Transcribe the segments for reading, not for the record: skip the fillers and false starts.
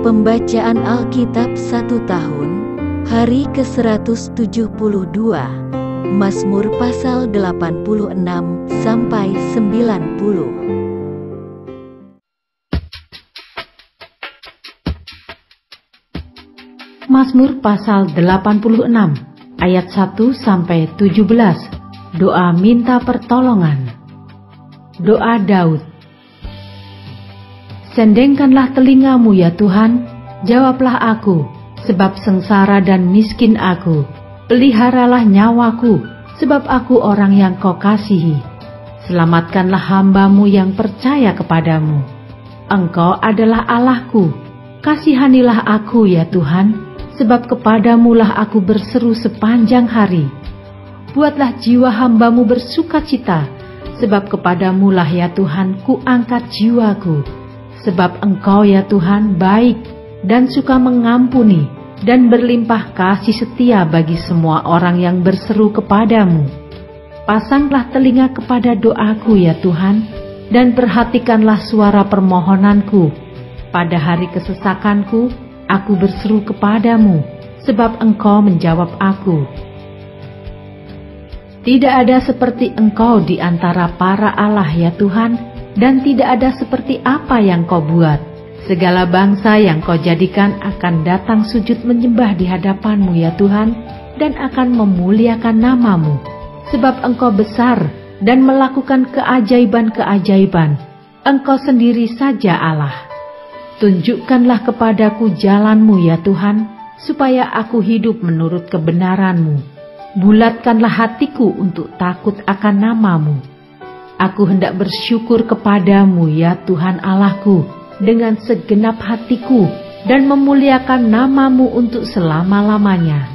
Pembacaan Alkitab 1 tahun, hari ke-172, Mazmur pasal 86 sampai 90. Mazmur pasal 86 ayat 1 sampai 17. Doa minta pertolongan. Doa Daud. Sendengkanlah telingamu ya Tuhan, jawablah aku, sebab sengsara dan miskin aku. Peliharalah nyawaku, sebab aku orang yang kau kasihi. Selamatkanlah hambamu yang percaya kepadamu. Engkau adalah Allahku, kasihanilah aku ya Tuhan, sebab kepadamulah aku berseru sepanjang hari. Buatlah jiwa hambamu bersukacita, sebab kepadamulah ya Tuhan ku angkat jiwaku. Sebab Engkau ya Tuhan baik dan suka mengampuni dan berlimpah kasih setia bagi semua orang yang berseru kepadamu. Pasanglah telinga kepada doaku ya Tuhan, dan perhatikanlah suara permohonanku. Pada hari kesesakanku, aku berseru kepadamu, sebab Engkau menjawab aku. Tidak ada seperti Engkau di antara para Allah ya Tuhan, dan tidak ada seperti apa yang kau buat. Segala bangsa yang kau jadikan akan datang sujud menyembah di hadapanmu ya Tuhan, dan akan memuliakan namamu. Sebab Engkau besar dan melakukan keajaiban-keajaiban. Engkau sendiri saja Allah. Tunjukkanlah kepadaku jalan-Mu ya Tuhan, supaya aku hidup menurut kebenaran-Mu. Bulatkanlah hatiku untuk takut akan nama-Mu. Aku hendak bersyukur kepadamu ya Tuhan Allahku dengan segenap hatiku dan memuliakan namamu untuk selama-lamanya.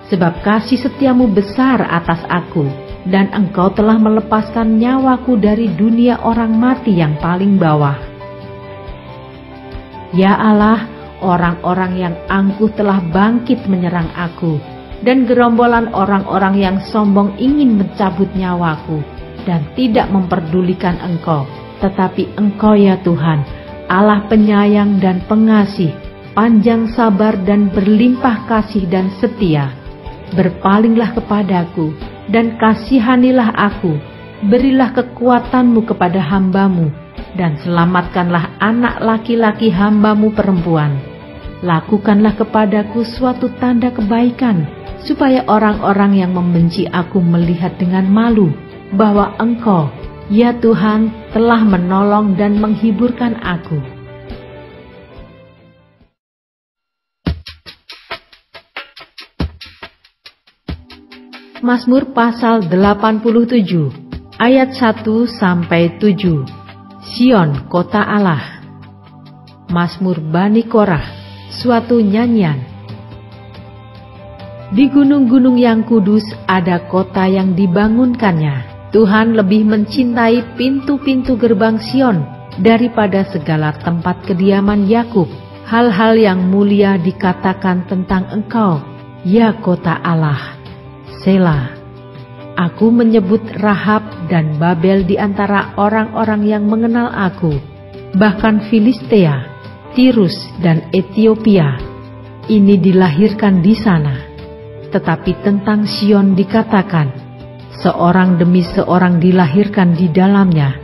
Sebab kasih setiamu besar atas aku, dan Engkau telah melepaskan nyawaku dari dunia orang mati yang paling bawah. Ya Allah, orang-orang yang angkuh telah bangkit menyerang aku, dan gerombolan orang-orang yang sombong ingin mencabut nyawaku, dan tidak memperdulikan Engkau. Tetapi Engkau ya Tuhan, Allah penyayang dan pengasih, panjang sabar dan berlimpah kasih dan setia. Berpalinglah kepadaku, dan kasihanilah aku. Berilah kekuatan-Mu kepada hamba-Mu, dan selamatkanlah anak laki-laki hamba-Mu perempuan. Lakukanlah kepadaku suatu tanda kebaikan, supaya orang-orang yang membenci aku melihat dengan malu bahwa Engkau, ya Tuhan, telah menolong dan menghiburkan aku. Mazmur pasal 87 ayat 1 sampai 7. Sion, kota Allah. Mazmur Bani Korah, suatu nyanyian. Di gunung-gunung yang kudus ada kota yang dibangunkannya. Tuhan lebih mencintai pintu-pintu gerbang Sion daripada segala tempat kediaman Yakub. Hal-hal yang mulia dikatakan tentang Engkau, ya kota Allah. Selah. Aku menyebut Rahab dan Babel di antara orang-orang yang mengenal aku, bahkan Filistea, Tirus dan Etiopia. Ini dilahirkan di sana. Tetapi tentang Sion dikatakan, seorang demi seorang dilahirkan di dalamnya,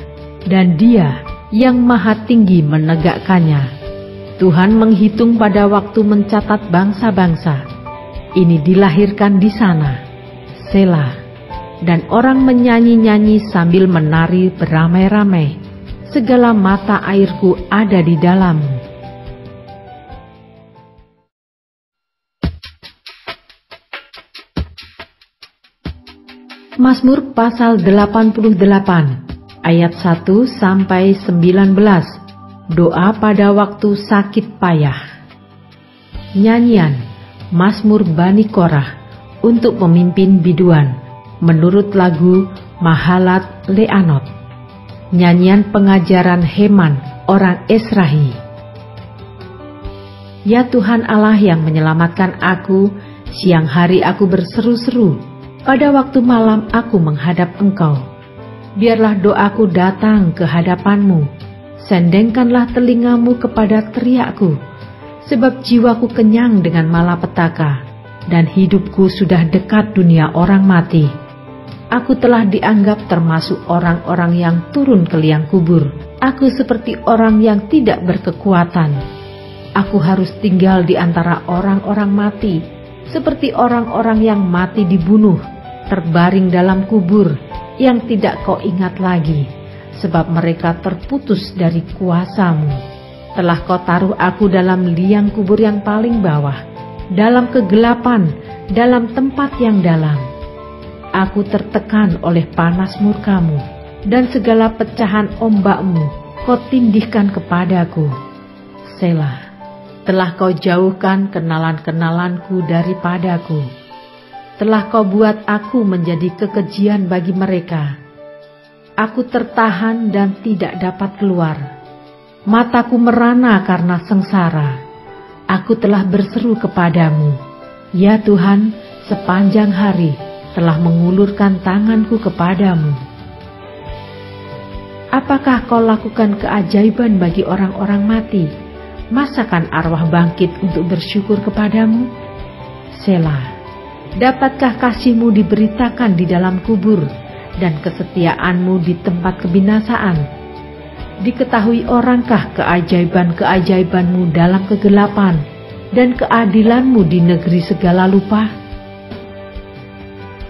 dan Dia yang Maha Tinggi menegakkannya. Tuhan menghitung pada waktu mencatat bangsa-bangsa. Ini dilahirkan di sana. Selah. Dan orang menyanyi-nyanyi sambil menari beramai-ramai. Segala mata airku ada di dalammu. Mazmur pasal 88 ayat 1 sampai 19. Doa pada waktu sakit payah. Nyanyian Mazmur Bani Korah untuk pemimpin biduan menurut lagu Mahalat Leanot. Nyanyian pengajaran Heman orang Esrahi. Ya Tuhan Allah yang menyelamatkan aku, siang hari aku berseru-seru. Pada waktu malam aku menghadap Engkau. Biarlah doaku datang ke hadapan-Mu. Sendengkanlah telingamu kepada teriakku. sebab jiwaku kenyang dengan malapetaka, dan hidupku sudah dekat dunia orang mati. Aku telah dianggap termasuk orang-orang yang turun ke liang kubur. Aku seperti orang yang tidak berkekuatan. Aku harus tinggal di antara orang-orang mati, seperti orang-orang yang mati dibunuh, terbaring dalam kubur, yang tidak kau ingat lagi, sebab mereka terputus dari kuasa-Mu. Telah kau taruh aku dalam liang kubur yang paling bawah, dalam kegelapan, dalam tempat yang dalam. Aku tertekan oleh panas murka-Mu, dan segala pecahan ombak-Mu kau tindihkan kepadaku. Selah. Telah kau jauhkan kenalan-kenalanku daripadaku. Telah kau buat aku menjadi kekejian bagi mereka. Aku tertahan dan tidak dapat keluar. Mataku merana karena sengsara. Aku telah berseru kepadamu. Ya Tuhan, sepanjang hari telah mengulurkan tanganku kepadamu. Apakah kau lakukan keajaiban bagi orang-orang mati? Masakan arwah bangkit untuk bersyukur kepadamu? Selah. Dapatkah kasih-Mu diberitakan di dalam kubur, dan kesetiaan-Mu di tempat kebinasaan? Diketahui orangkah keajaiban-keajaiban-Mu dalam kegelapan, dan keadilan-Mu di negeri segala lupa?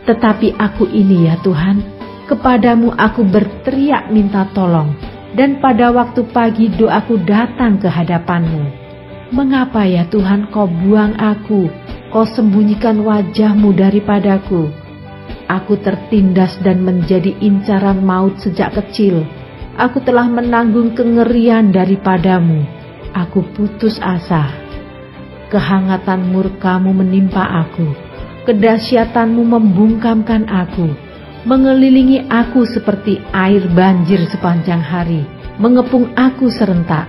Tetapi aku ini ya Tuhan, kepadamu aku berteriak minta tolong, dan pada waktu pagi doaku datang ke hadapan-Mu. Mengapa ya Tuhan kau buang aku, kau sembunyikan wajah-Mu daripadaku? Aku tertindas dan menjadi incaran maut sejak kecil. Aku telah menanggung kengerian daripadamu. Aku putus asa. Kehangatan murka-Mu menimpa aku. Kedahsyatan-Mu membungkamkan aku. Mengelilingi aku seperti air banjir sepanjang hari, mengepung aku serentak.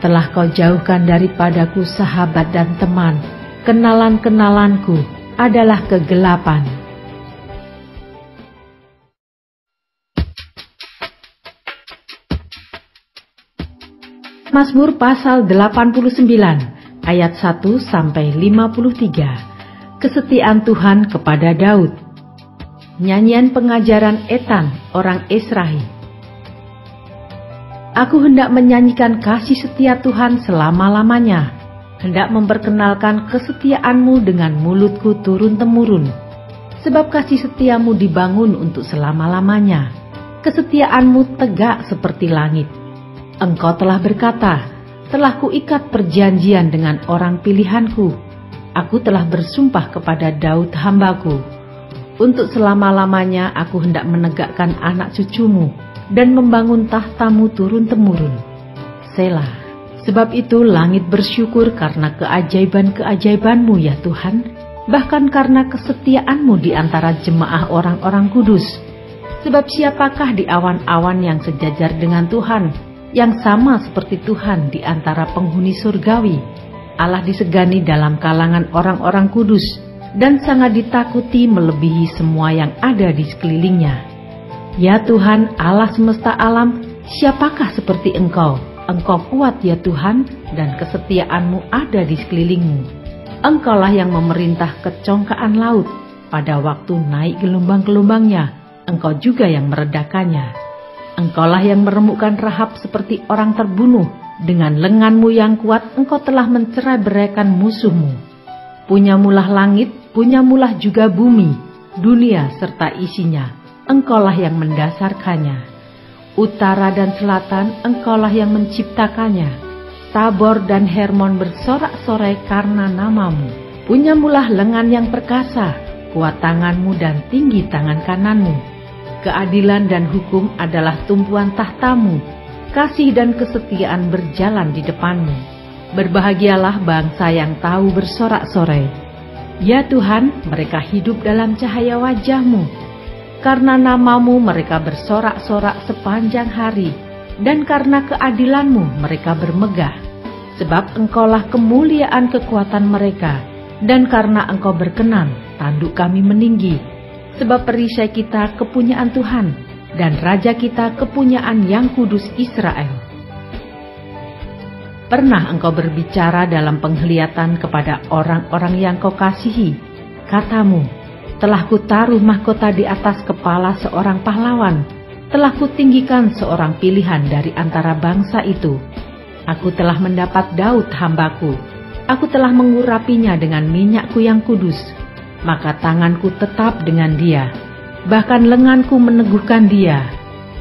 Telah kau jauhkan daripadaku sahabat dan teman. Kenalan-kenalanku adalah kegelapan. Mazmur pasal 89 ayat 1-53. Kesetiaan Tuhan kepada Daud. Nyanyian pengajaran Etan, orang Esrahi. Aku hendak menyanyikan kasih setia Tuhan selama-lamanya, hendak memperkenalkan kesetiaan-Mu dengan mulutku turun-temurun. Sebab kasih setia-Mu dibangun untuk selama-lamanya, kesetiaan-Mu tegak seperti langit. Engkau telah berkata, telah kuikat perjanjian dengan orang pilihanku. Aku telah bersumpah kepada Daud hamba-Ku. Untuk selama-lamanya aku hendak menegakkan anak cucu-Mu dan membangun tahta-Mu turun-temurun. Selah. Sebab itu langit bersyukur karena keajaiban-keajaiban-Mu ya Tuhan, bahkan karena kesetiaan-Mu di antara jemaah orang-orang kudus. Sebab siapakah di awan-awan yang sejajar dengan Tuhan, yang sama seperti Tuhan di antara penghuni surgawi? Allah disegani dalam kalangan orang-orang kudus, dan sangat ditakuti melebihi semua yang ada di sekelilingnya. Ya Tuhan, Allah semesta alam, siapakah seperti Engkau? Engkau kuat ya Tuhan, dan kesetiaan-Mu ada di sekelilingmu. Engkaulah yang memerintah kecongkaan laut, pada waktu naik gelombang-gelombangnya, Engkau juga yang meredakannya. Engkaulah yang meremukkan Rahab seperti orang terbunuh, dengan lengan-Mu yang kuat Engkau telah mencerai-beraikan musuh-Mu. Punyamulah langit, punyamulah juga bumi, dunia serta isinya. Engkaulah yang mendasarkannya. Utara dan selatan, Engkaulah yang menciptakannya. Tabor dan Hermon bersorak-sorai karena nama-Mu. Punyamulah lengan yang perkasa, kuat tangan-Mu dan tinggi tangan kanan-Mu. Keadilan dan hukum adalah tumpuan tahta-Mu. Kasih dan kesetiaan berjalan di depan-Mu. Berbahagialah bangsa yang tahu bersorak-sorai. Ya Tuhan, mereka hidup dalam cahaya wajah-Mu. Karena nama-Mu mereka bersorak-sorak sepanjang hari, dan karena keadilan-Mu mereka bermegah. Sebab Engkaulah kemuliaan kekuatan mereka, dan karena Engkau berkenan, tanduk kami meninggi. Sebab perisai kita kepunyaan Tuhan, dan Raja kita kepunyaan Yang Kudus Israel. Pernah engkau berbicara dalam penglihatan kepada orang-orang yang kau kasihi. Katamu, telah kutaruh mahkota di atas kepala seorang pahlawan, telah kutinggikan seorang pilihan dari antara bangsa itu. Aku telah mendapat Daud hambaku, aku telah mengurapinya dengan minyakku yang kudus, maka tanganku tetap dengan dia, bahkan lenganku meneguhkan dia.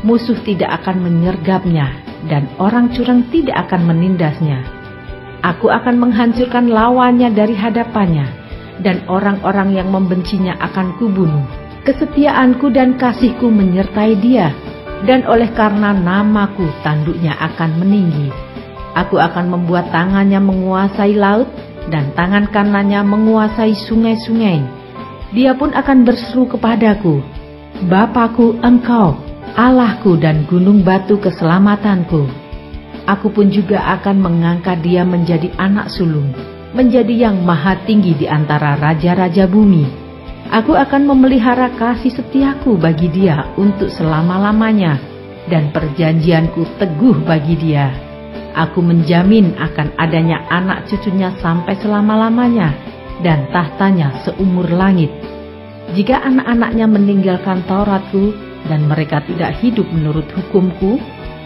Musuh tidak akan menyergapnya, dan orang curang tidak akan menindasnya. Aku akan menghancurkan lawannya dari hadapannya, dan orang-orang yang membencinya akan kubunuh. Kesetiaanku dan kasihku menyertai dia, dan oleh karena namaku tanduknya akan meninggi. Aku akan membuat tangannya menguasai laut, dan tangan kanannya menguasai sungai-sungai. Dia pun akan berseru kepadaku, Bapakku engkau, Allahku dan gunung batu keselamatanku. Aku pun juga akan mengangkat dia menjadi anak sulung, menjadi yang maha tinggi di antara raja-raja bumi. Aku akan memelihara kasih setiaku bagi dia untuk selama-lamanya, dan perjanjianku teguh bagi dia. Aku menjamin akan adanya anak cucunya sampai selama-lamanya, dan tahtanya seumur langit. Jika anak-anaknya meninggalkan Tauratku, dan mereka tidak hidup menurut hukumku,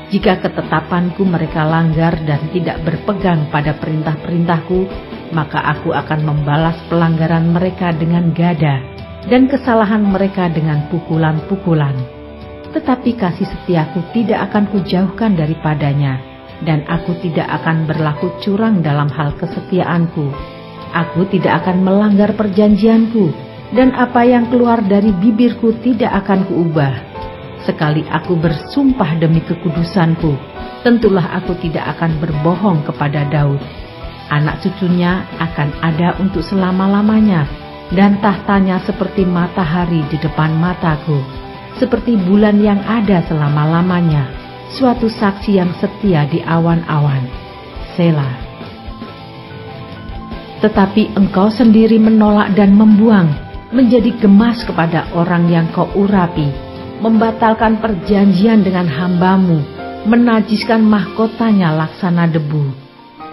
jika ketetapanku mereka langgar dan tidak berpegang pada perintah-perintahku, maka aku akan membalas pelanggaran mereka dengan gada, dan kesalahan mereka dengan pukulan-pukulan. Tetapi kasih setiaku tidak akan kujauhkan daripadanya, dan aku tidak akan berlaku curang dalam hal kesetiaanku. Aku tidak akan melanggar perjanjianku, dan apa yang keluar dari bibirku tidak akan kuubah. Sekali aku bersumpah demi kekudusanku, tentulah aku tidak akan berbohong kepada Daud. Anak cucunya akan ada untuk selama-lamanya, dan tahtanya seperti matahari di depan mataku, seperti bulan yang ada selama-lamanya, suatu saksi yang setia di awan-awan. Selah. Tetapi engkau sendiri menolak dan membuang, menjadi gemas kepada orang yang kau urapi, membatalkan perjanjian dengan hambamu, menajiskan mahkotanya laksana debu,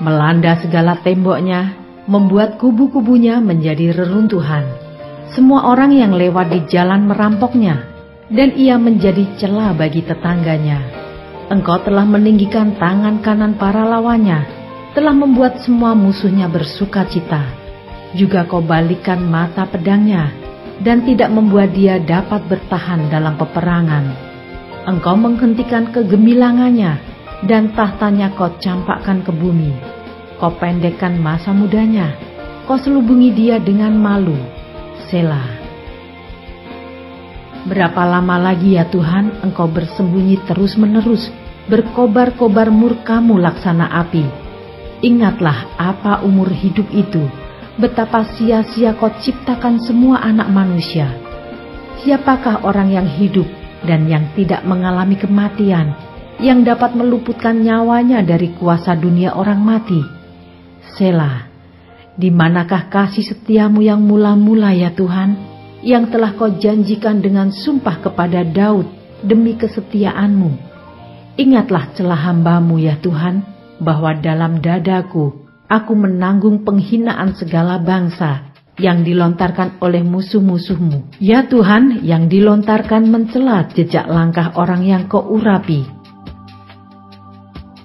melanda segala temboknya, membuat kubu-kubunya menjadi reruntuhan. Semua orang yang lewat di jalan merampoknya, dan ia menjadi celah bagi tetangganya. Engkau telah meninggikan tangan kanan para lawannya, telah membuat semua musuhnya bersuka cita. Juga kau balikkan mata pedangnya, dan tidak membuat dia dapat bertahan dalam peperangan. Engkau menghentikan kegemilangannya, dan tahtanya kau campakkan ke bumi. Kau pendekkan masa mudanya, kau selubungi dia dengan malu. Selah. Berapa lama lagi ya Tuhan engkau bersembunyi terus-menerus, berkobar-kobar murkamu laksana api? Ingatlah apa umur hidup itu, betapa sia-sia kau ciptakan semua anak manusia. Siapakah orang yang hidup dan yang tidak mengalami kematian, yang dapat meluputkan nyawanya dari kuasa dunia orang mati? Selah. Di manakah kasih setiamu yang mula-mula ya Tuhan, yang telah kau janjikan dengan sumpah kepada Daud demi kesetiaanmu? Ingatlah celah hambamu ya Tuhan, bahwa dalam dadaku aku menanggung penghinaan segala bangsa yang dilontarkan oleh musuh-musuhmu. Ya Tuhan, yang dilontarkan mencela jejak langkah orang yang kau urapi.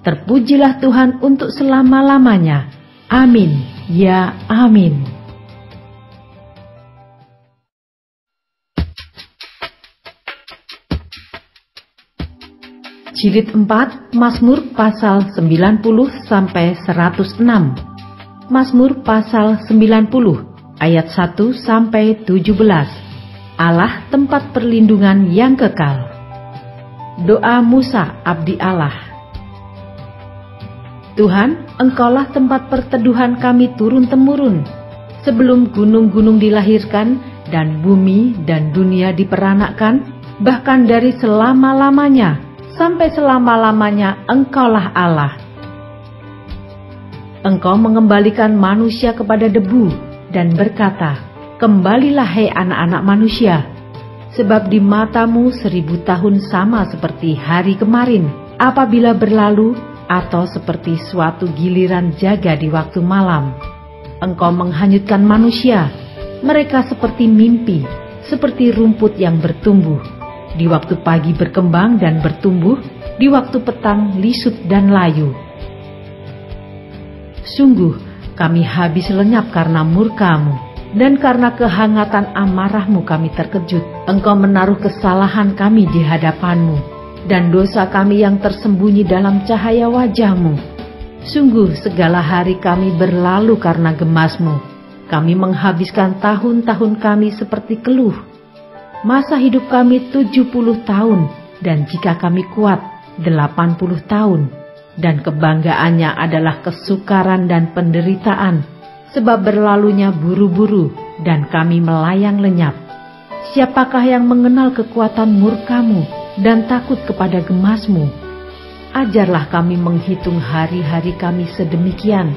Terpujilah Tuhan untuk selama-lamanya. Amin, ya amin. Jilid 4, Mazmur pasal 90 sampai 106. Mazmur pasal 90 ayat 1 sampai 17. Allah tempat perlindungan yang kekal. Doa Musa abdi Allah. Tuhan, Engkaulah tempat perteduhan kami turun-temurun, sebelum gunung-gunung dilahirkan dan bumi dan dunia diperanakkan, bahkan dari selama-lamanya sampai selama-lamanya Engkaulah Allah. Engkau mengembalikan manusia kepada debu dan berkata, kembalilah hai anak-anak manusia, sebab di matamu 1000 tahun sama seperti hari kemarin, apabila berlalu, atau seperti suatu giliran jaga di waktu malam. Engkau menghanyutkan manusia, mereka seperti mimpi, seperti rumput yang bertumbuh. Di waktu pagi berkembang dan bertumbuh, di waktu petang lisut dan layu. Sungguh, kami habis lenyap karena murka-Mu, dan karena kehangatan amarah-Mu kami terkejut. Engkau menaruh kesalahan kami di hadapan-Mu, dan dosa kami yang tersembunyi dalam cahaya wajah-Mu. Sungguh segala hari kami berlalu karena gemas-Mu. Kami menghabiskan tahun-tahun kami seperti keluh. Masa hidup kami 70 tahun, dan jika kami kuat 80 tahun. Dan kebanggaannya adalah kesukaran dan penderitaan, sebab berlalunya buru-buru dan kami melayang lenyap. Siapakah yang mengenal kekuatan murka-Mu dan takut kepada gemas-Mu? Ajarlah kami menghitung hari-hari kami sedemikian,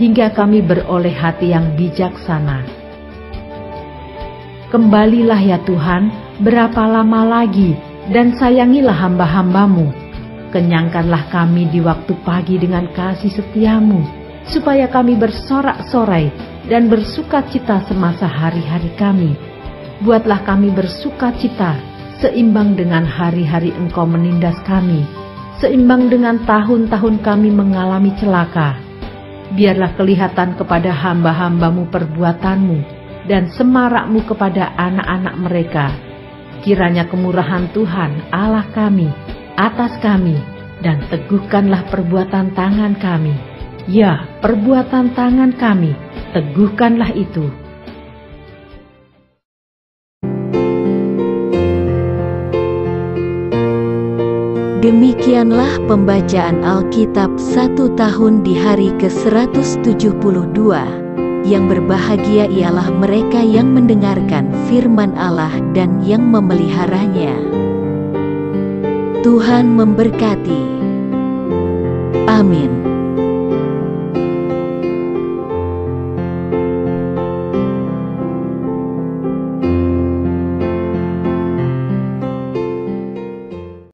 hingga kami beroleh hati yang bijaksana. Kembalilah ya Tuhan, berapa lama lagi, dan sayangilah hamba-hamba-Mu. Kenyangkanlah kami di waktu pagi dengan kasih setia-Mu, supaya kami bersorak-sorai dan bersukacita semasa hari-hari kami. Buatlah kami bersukacita, seimbang dengan hari-hari Engkau menindas kami, seimbang dengan tahun-tahun kami mengalami celaka. Biarlah kelihatan kepada hamba-hamba-Mu perbuatan-Mu, dan semarak-Mu kepada anak-anak mereka. Kiranya kemurahan Tuhan Allah kami atas kami, dan teguhkanlah perbuatan tangan kami. Ya, perbuatan tangan kami, teguhkanlah itu. Demikianlah pembacaan Alkitab 1 tahun di hari ke-172. Yang berbahagia ialah mereka yang mendengarkan firman Allah dan yang memeliharanya. Tuhan memberkati. Amin.